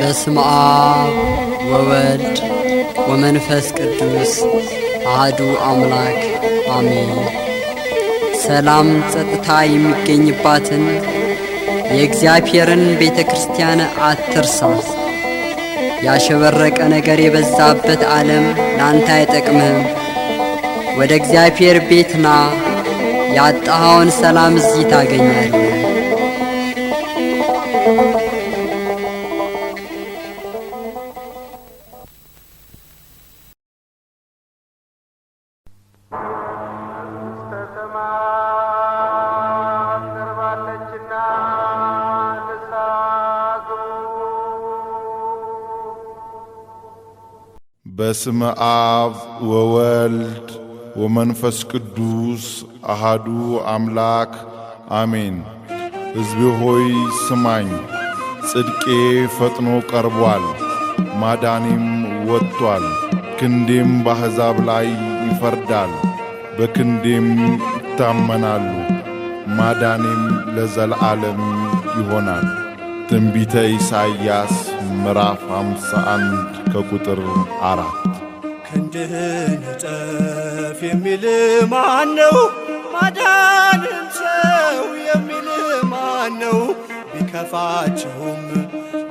በስመ አብ ወወልድ ወመንፈስ ቅዱስ አሐዱ አምላክ አሜን። ሰላም ጸጥታ የሚገኝባትን የእግዚአብሔርን ቤተክርስቲያን አትርሳ። ያሸበረቀ ነገር የበዛበት ዓለም ላንተ አይጠቅምህም። ወደ እግዚአብሔር ቤት ና፣ ያጣኸውን ሰላም እዚህ ታገኛለህ። በስመ አብ ወወልድ ወመንፈስ ቅዱስ አሐዱ አምላክ አሜን። ሕዝቤ ሆይ ስማኝ፣ ጽድቄ ፈጥኖ ቀርቧል፣ ማዳኔም ወጥቷል። ክንዴም በአሕዛብ ላይ ይፈርዳል፣ በክንዴም ይታመናሉ፣ ማዳኔም ለዘለዓለም ይሆናል። ትንቢተ ኢሳይያስ ምዕራፍ 51 ከቁጥር 4። ክንድህን እጠፍ የሚል ማነው? ማዳንን ሰው የሚል ማነው? ቢከፋቸውም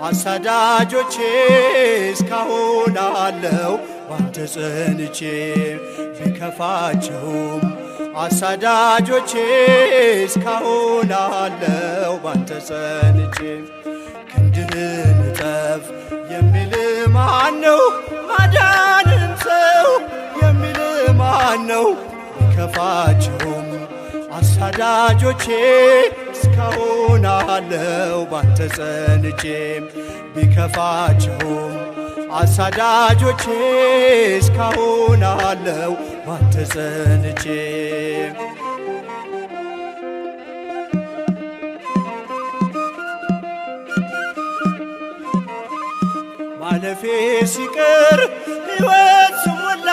አሳዳጆቼ እስካሁን አለው ባንተ ጸንቼ። ቢከፋቸውም አሳዳጆቼ እስካሁን አለው ባንተ ጸንቼ። ክንድህን እጠፍ የሚል ማነው? ማዳንን ሰው የሚል ማነው? ቢከፋቸውም አሳዳጆቼ እስካሁን አለው ባንተ ጸንቼ። ቢከፋቸውም አሳዳጆቼ እስካሁን አለው ባንተ ጸንቼ። ማለፌ ሲቀር ሕይወት ስሞላ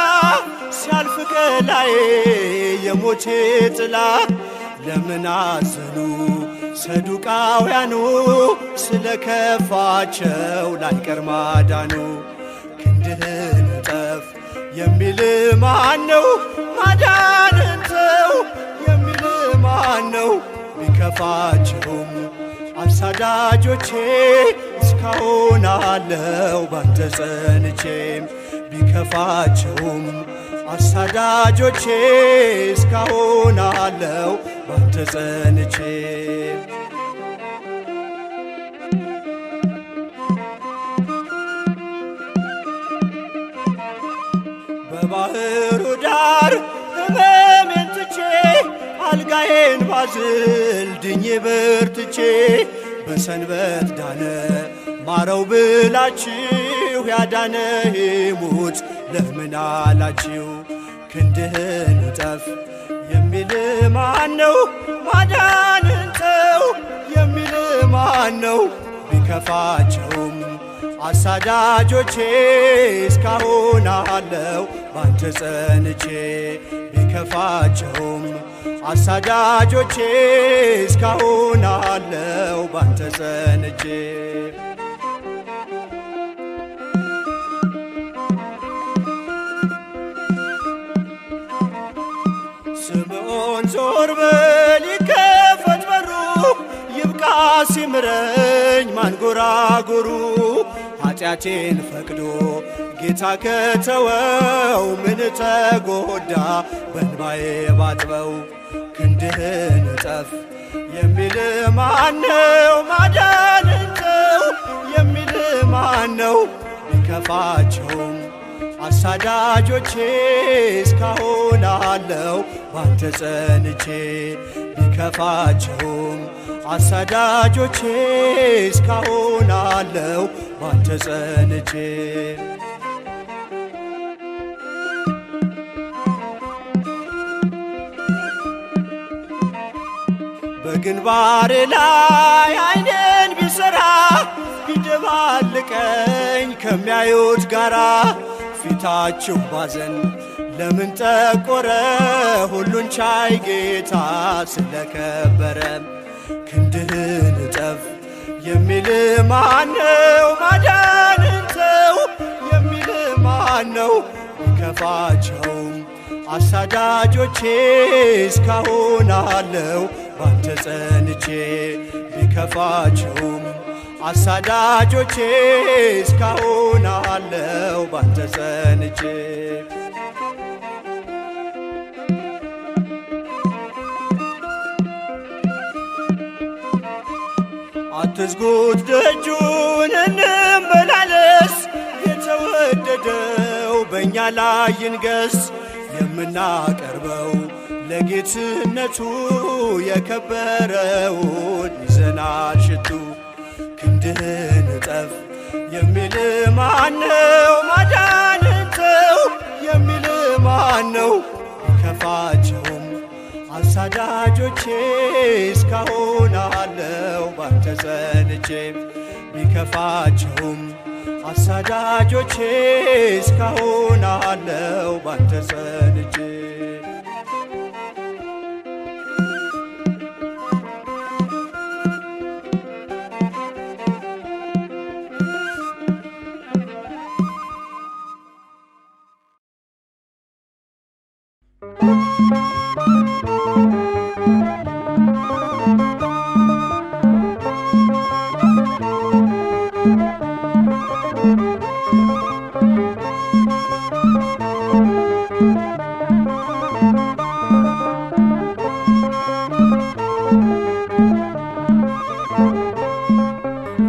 ሲያልፍ ከላዬ የሞቴ ጥላ። ለምን አዘኑ ሰዱቃውያኑ ስለ ከፋቸው ላይቀር ማዳኑ። ክንድህን እጠፍ የሚል ማነው? ማዳንን ተው የሚል ማነው? ቢከፋቸውም አሳዳጆቼ እስካሁን አለው ባንተ ጸንቼ። ቢከፋቸውም አሳዳጆቼ እስካሁን አለው ባንተ ጸንቼ። በባሕሩ ዳር ሕመሜን ትቼ አልጋዬን ባዝል ድኜ በርትቼ። በሰንበት ዳነ ማረው ብላችሁ ያዳነህ ይሙት ለምን አላችሁ? ክንድህን እጠፍ የሚል ማነው? ማዳንን ተው የሚል ማነው? ቢከፋቸውም አሳዳጆቼ እስካሁን አለው ባንተ ጸንቼ። ቢከፋቸውም አሳዳጆቼ እስካሁን አለው ባንተ ጸንቼ። ስምዖን ዞር በል ይከፈት በሩ፣ ይብቃ ሲምረኝ ማንጎራጎሩ። ኃጢአቴን ፈቅዶ ጌታ ከተወው ምን ተጎዳ በእንባዬ ባጥበው። ክንድህን እጠፍ የሚል ማነው? ማዳንን ተው የሚል ማነው? ቢከፋቸውም አሳዳጆቼ እስካሁን አለው ባንተ ጸንቼ። ቢከፋቸውም አሳዳጆቼ እስካሁን አለው ባንተ ጸንቼ። በግንባሬ ላይ ዓይኔን ቢሠራ ቢደባልቀኝ ከሚያዩት ጋራ። ፊታችሁ ባዘን ለምን ጠቆረ? ሁሉን ቻይ ጌታ ስለከበረ። ክንድህን እጠፍ የሚል ማነው? ማዳንን ተው የሚል ማን ነው? ቢከፋቸውም አሳዳጆቼ እስካሁን አለው ባንተ ጸንቼ። ቢከፋቸውም አሳዳጆቼ እስካሁን አለው ባንተ ጸንቼ። አትዝጉት ደጁን እንመላለስ፣ የተወደደው በእኛ ላይ ይንገስ። የምናቀርበው ለጌትነቱ የከበረውን ይዘናል ሽቱ። ክንድህን እጠፍ የሚል ማነው? ማዳንን ተው የሚል ማነው? ቢከፋቸውም አሳዳጆቼ እስካሁን አለው ባንተ ጸንቼ። ቢከፋቸውም አሳዳጆቼ እስካሁን አለው ባንተ ጸንቼ።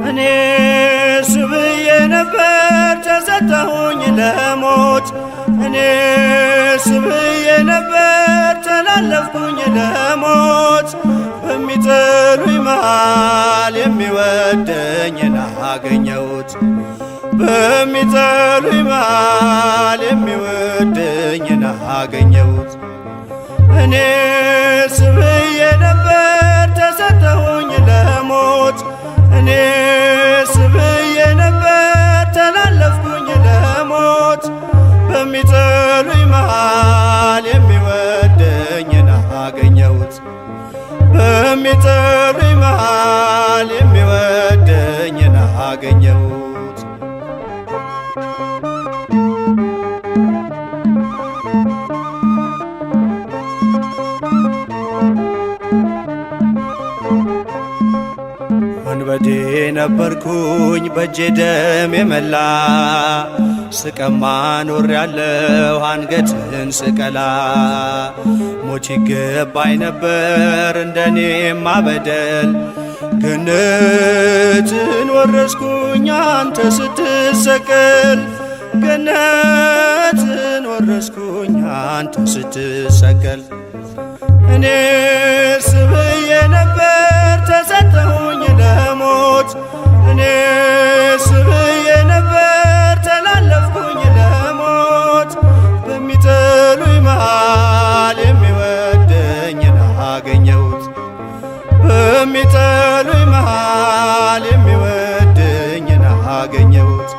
እኔስ ብዬ ነበር ተሰጠሁኝ ለሞት፣ እኔስ ብዬ ነበር ተላለፍኩኝ ለሞት። በሚጠሉኝ መሃል የሚወደኝን አገኘሁት፣ በሚጠሉኝ መሃል የሚወደኝን አገኘሁት። እኔስ ብዬ ነበር ተሰጠሁኝ ለሞት፣ እኔስ ብዬ ነበር ተላለፍኩኝ ለሞት። በሚጠሉኝ መሃል የሚወደኝን አገኘሁት፣ በሚጠሉኝ መሃል የሚወደኝን አገኘሁት። ወንበዴ ነበርኩኝ በእጄ ደም የመላ፣ ስቀማ ኖሬያለሁ አንገትን ስቀላ። ሞት ይገባኝ ነበር እንደኔማ በደል፣ ገነትን ወረስኩኝ አንተ ስትሰቀል። ገነትን ወረስኩኝ አንተ ስትሰቀል። እኔስ ብዬ ነበር ተሰጠሁኝ ለሞት፣ እኔስ ብዬ ነበር ተላለፍኩኝ ለሞት። በሚጠሉኝ መሃል የሚወደኝን አገኘሁት፣ በሚጠሉኝ መሃል የሚወደኝን አገኘሁት።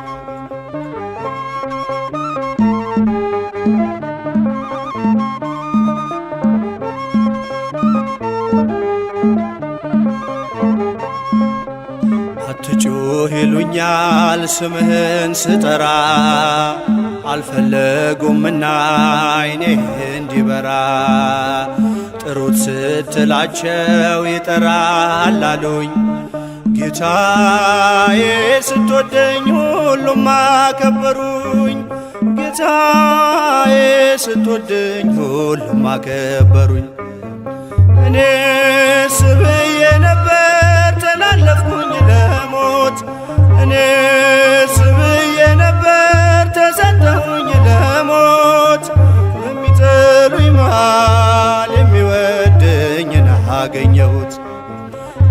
አትጩህ ይሉኛል ስምህን ስጠራ፣ አልፈለጉምና ዓይኔ እንዲበራ። ጥሩት ስትላቸው ይጠራል አሉኝ፣ ጌታዬ ስትወደኝ ሁሉም አከበሩኝ። ጌታዬ ስትወደኝ ሁሉም አከበሩኝ። እኔስ ብዬ ነበር ተላለፍኩኝ ለሞት፣ እኔስ ብዬ ነበር ተሰጠሁኝ ለሞት። በሚጠሉኝ መሃል የሚወደኝን አገኘሁት፣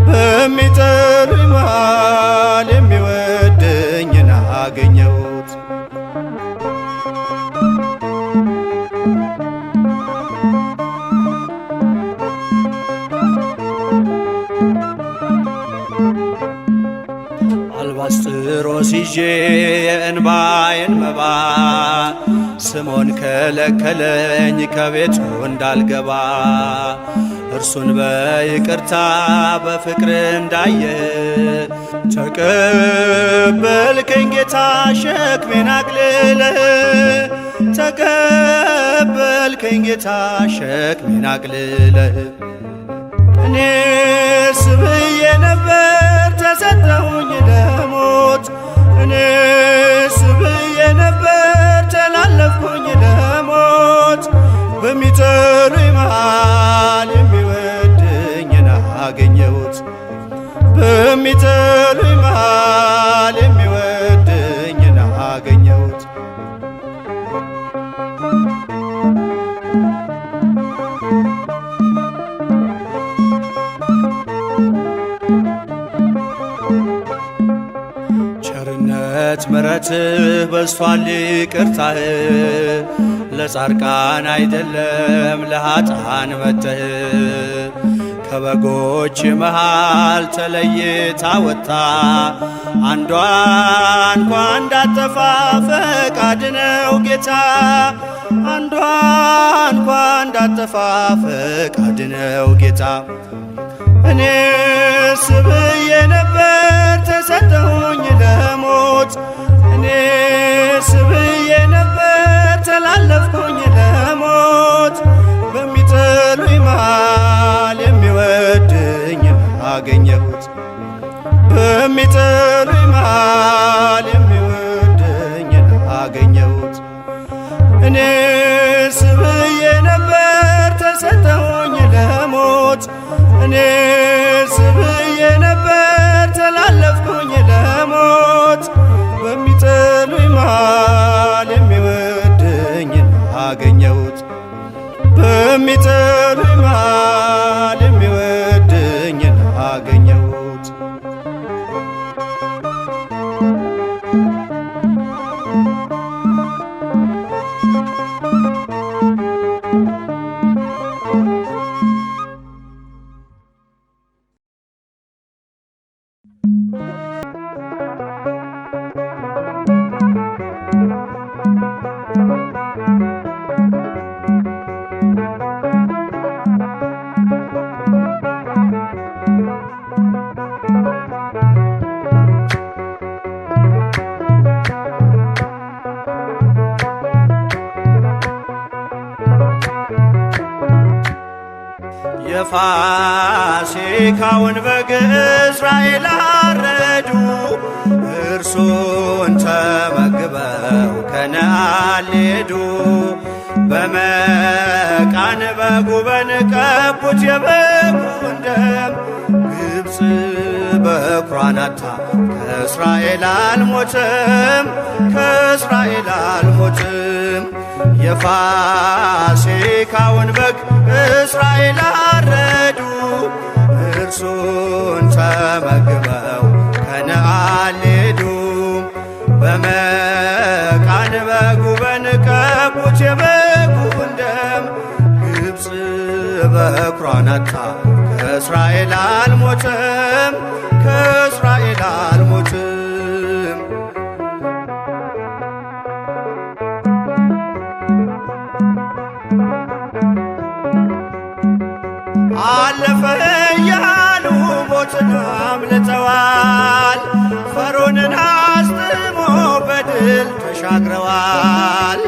በሚጠሉኝ መሃል የሚወደኝን አገኘሁት። አልባስጥሮስ ይዤ የእንባዬን መባ፣ ስምዖን ከለከለኝ ከቤቱ እንዳልገባ። እርሱን በይቅርታ በፍቅር እንዳየ ተቀበልከኝ ጌታ ሸክሜን አቅልለህ ተቀበልከኝ ጌታ ሸክሜን አቅልለህ እኔስ ብዬ ነበር ተሰጠሁኝ ለሞት እኔስ ብዬ ነበር ተላለፍኩኝ ለሞት በሚጠሉኝ መሃል የሚወደኝን አገኘሁት በሚጠሉኝ መሃል የሚወደኝን አገኘሁት ቸርነት ምሕረትህ በዝቷል ይቅርታህ ለጻድቃን አይደለም ለኃጥአን መተህ ከበጎች መሃል ተለይታ ወጣ አንዷ እንኳ እንዳጠፋ ፈቃድ ነው ጌታ አንዷ እንኳ እንዳጠፋ ፈቃድ ነው ጌታ እኔስ ብዬ ነበር ተሰጠሁኝ ለሞት እኔስ ብዬ ነበር ተላለፍኩኝ ለሞት በሚጠሉኝ መሃል የሚወደኝን አገኘሁት በሚጠሉኝ መሃል የሚወደኝን አገኘሁት እኔስ ብዬ ነበር ተሰጠሁኝ ለሞት እኔስ ብዬ ነበር ተላለፍኩኝ ለሞት በሚጠሉኝ መሃል የሚወደኝን አገኘሁት በሚጠሉኝ መሃል የሚወደኝን አገኘሁት የፋሲካውን በግ እስራኤል አረዱ እርሱን ተመግበው ከነዓን ሊሄዱ በመቃን በጉበን ቀቡት የበጉን ደም ግብፅ በኵሯን አጥታ ከእስራኤል አልሞትም ከእስራኤል አልሞትም የፋሲካውን በግ እስራኤል አረዱ እርሱን ተመግበው ከነዓን ሊሄዱ በመቃን በጉበን ቀቡት የበጉን ደም ግብፅ በኵሯን አጥታ ከእስራኤል አልሞትም ከእስራኤል አልሞትም አለፈ እያሉ ሞትን አምልጠዋል ፈርዖንን አስጥሞ በድል ተሻግረዋል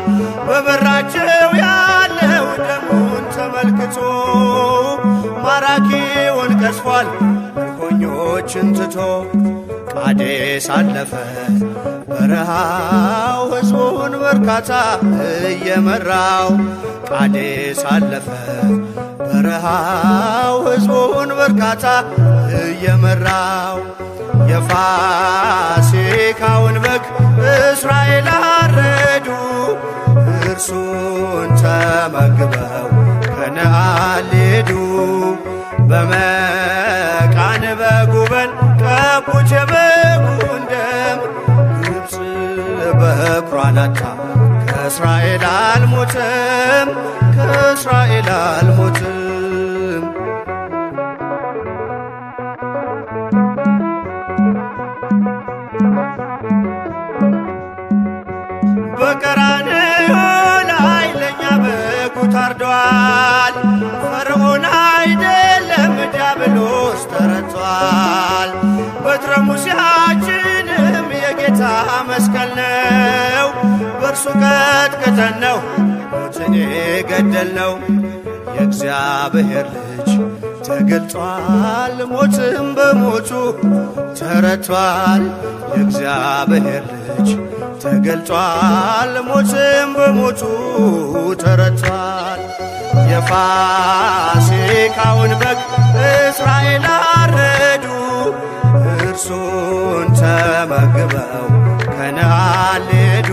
በበራቸው ያለው ደሙን ተመልክቶ ማራኪውን ቀስፏል ምርኮኞችን ትቶ ቃዴስ አለፈ በረሃው ሕዝቡን በርካታ እየመራው ቃዴስ አለፈ በረሃው ሕዝቡን በርካታ እየመራው የፋሲካውን በግ እስራኤል አረዱ እርሱን ተመግበው ከነዓን ሊሄዱ በመቃን በጉበን ቀቡት የበጉን ደም ግብፅ በኵሯን አጥታ ከእስራኤል አልሞትም ከእስራኤል አልሞትም በቀራንዮ ላይ ለእኛ በጉ ታርዷል ፈርዖን አይደ በራሱ ቀጥቅጠን ነው ሞትን የገደልነው። የእግዚአብሔር ልጅ ተገልጧል፣ ሞትም በሞቱ ተረቷል። የእግዚአብሔር ልጅ ተገልጧል፣ ሞትም በሞቱ ተረቷል። የፋሲካውን በግ እስራኤል አረዱ፣ እርሱን ተመግበው ከነዓን ሄዱ።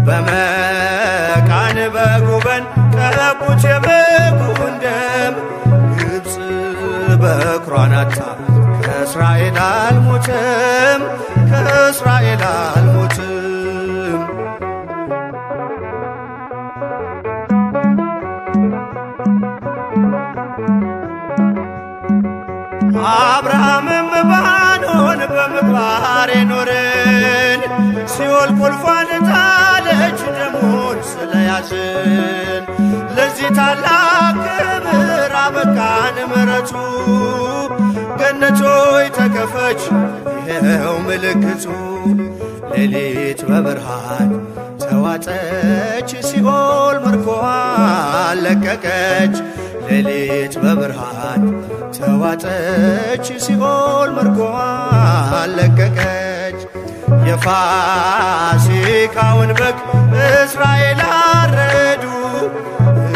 በመቃን በጉበን ቀቡት የበጉን ደም፣ ግብፅ በኵሯን አጥታ ከእስራኤል አልሞተም፣ ከእስራኤል አልሞተም። አብርሃምም ባኖን በምግባር የኖርን፣ ሲኦል ቁልፏን ጣለች ደሙን ስለያዝን። ለዚህ ታላቅ ክብር አበቃን ምሕረቱ፣ ገነት ሆይ ተከፈች ይኸው ምልክቱ። ሌሊት በብርሃን ተዋጠች፣ ሲኦል ምርኮዋን ለቀቀች። ሌሊት በብርሃን ተዋጠች፣ ሲኦል ምርኮዋን ለቀቀች። የፋሲካውን በግ እስራኤል አረዱ፣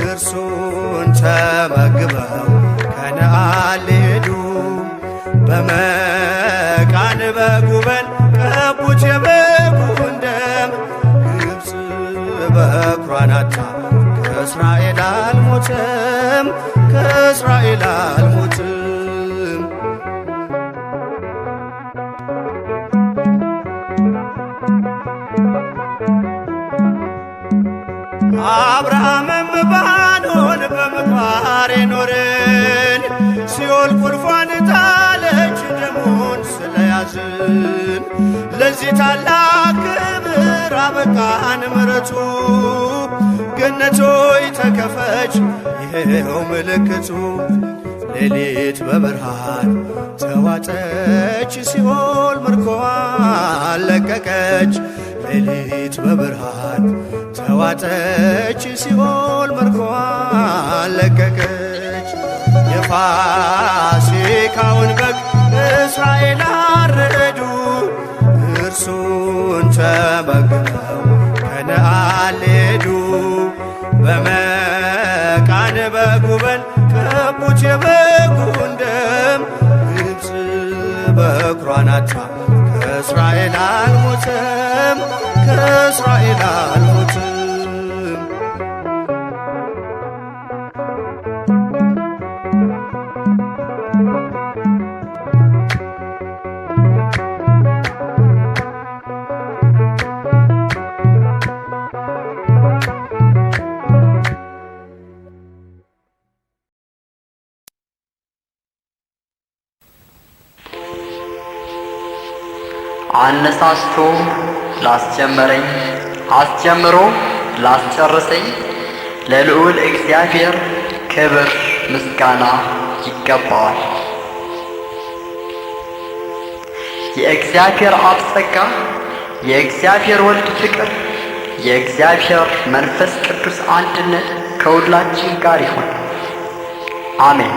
እርሱን ተመግበው ከነዓን ሄዱ። በመቃን በጉበን ቀቡት የበጉን ደም፣ ግብፅ በኵሯን አጥታ ከእስራኤል አልሞተም፣ ከእስራኤል አልሞተም። አብርሃምም ባኖን በምግባር የኖርን፣ ሲኦል ቁልፏን ጣለች ደሙን ስለያዝን። ለዚህ ታላቅ ክብር አበቃን ምሕረቱ፣ ገነት ሆይ ተከፈች ይኸው ምልክቱ። ሌሊት በብርሃን ተዋጠች፣ ሲኦል ምርኮዋን ለቀቀች። ሌሊት በብርሃን ተዋጠች፣ ሲኦል ምርኮዋን ለቀቀች። የፋሲካውን በግ እስራኤል አረዱ፣ እርሱን ተመግበው ከነዓን ሄዱ። በመቃን በጉበን ቀቡት የበጉን ደም፣ ግብፅ በኵሯን አጥታ ከእስራኤል አልሞተም፣ ከእስራኤል አልሞተም። አነሳስቶ ላስጀመረኝ አስጀምሮ ላስጨርሰኝ ለልዑል እግዚአብሔር ክብር ምስጋና ይገባዋል። የእግዚአብሔር አብ ጸጋ፣ የእግዚአብሔር ወልድ ፍቅር፣ የእግዚአብሔር መንፈስ ቅዱስ አንድነት ከሁላችን ጋር ይሁን። አሜን።